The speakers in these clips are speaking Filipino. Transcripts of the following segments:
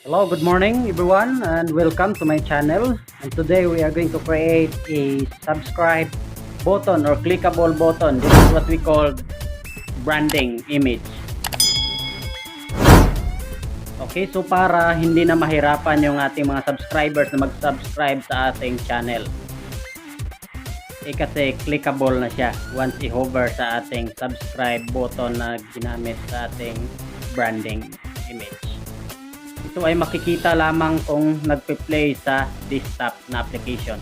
Hello, good morning everyone and welcome to my channel. And today we are going to create a subscribe button or clickable button. This is what we call branding image. Okay, so para hindi na mahirapan yung ating mga subscribers na mag-subscribe sa ating channel. Kasi clickable na siya once i-hover sa ating subscribe button na ginamit sa ating branding image. Ito ay makikita lamang kung nagpe-play sa desktop na application.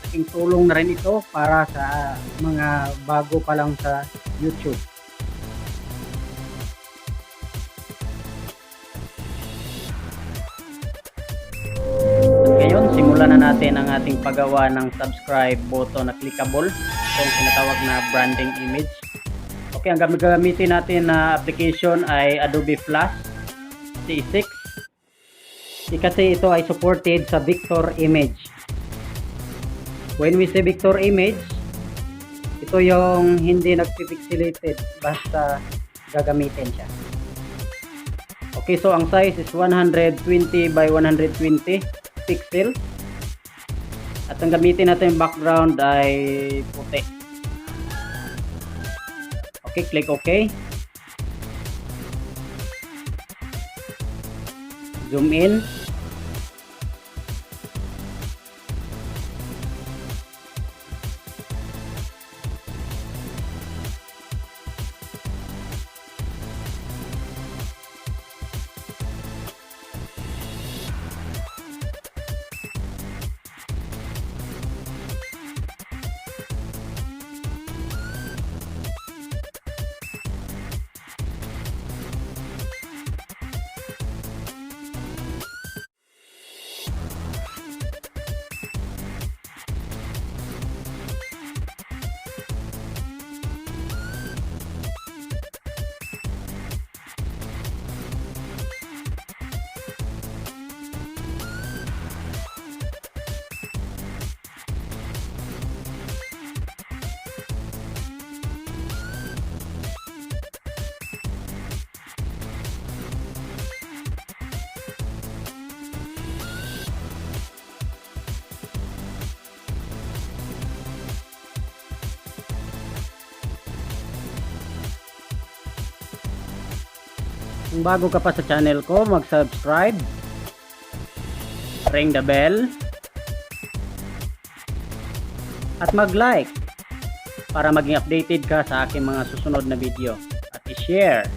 Aking tulong na rin ito para sa mga bago pa lang sa YouTube. At ngayon, simulan na natin ang ating paggawa ng subscribe button na clickable. Ito ang tinatawag na branding image. Okay, ang gagamitin natin na application ay Adobe Flash C6 kasi ito ay supported sa vector image. When we say vector image, ito yung hindi nagpipixelated, basta gagamitin siya. Okay, so ang size is 120 by 120 pixel at ang gamitin natin background ay puti. Okay, click OK. Zoom in. Kung bago ka pa sa channel ko, mag-subscribe, ring the bell, at mag-like para maging updated ka sa aking mga susunod na video at i-share.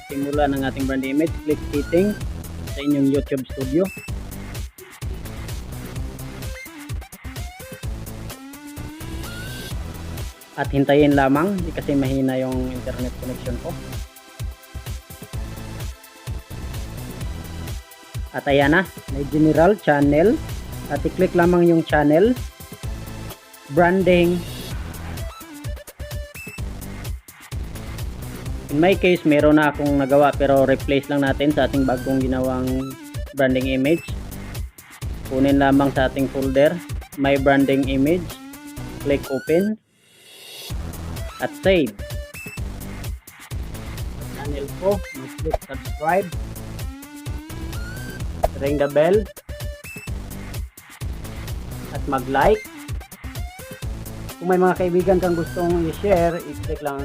magsimula ng ating brand image, click setting sa inyong YouTube studio. At hintayin lamang kasi mahina yung internet connection ko. At ayan na, may general channel. At i-click lamang yung channel, branding. In my case, meron na akong nagawa pero replace lang natin sa ating bagong ginawang branding image. Kunin lamang sa ating folder, my branding image, click open, at save. Channel ko, mag-click subscribe, ring the bell, at mag-like. Kung may mga kaibigan kang gustong i-share, i-click lang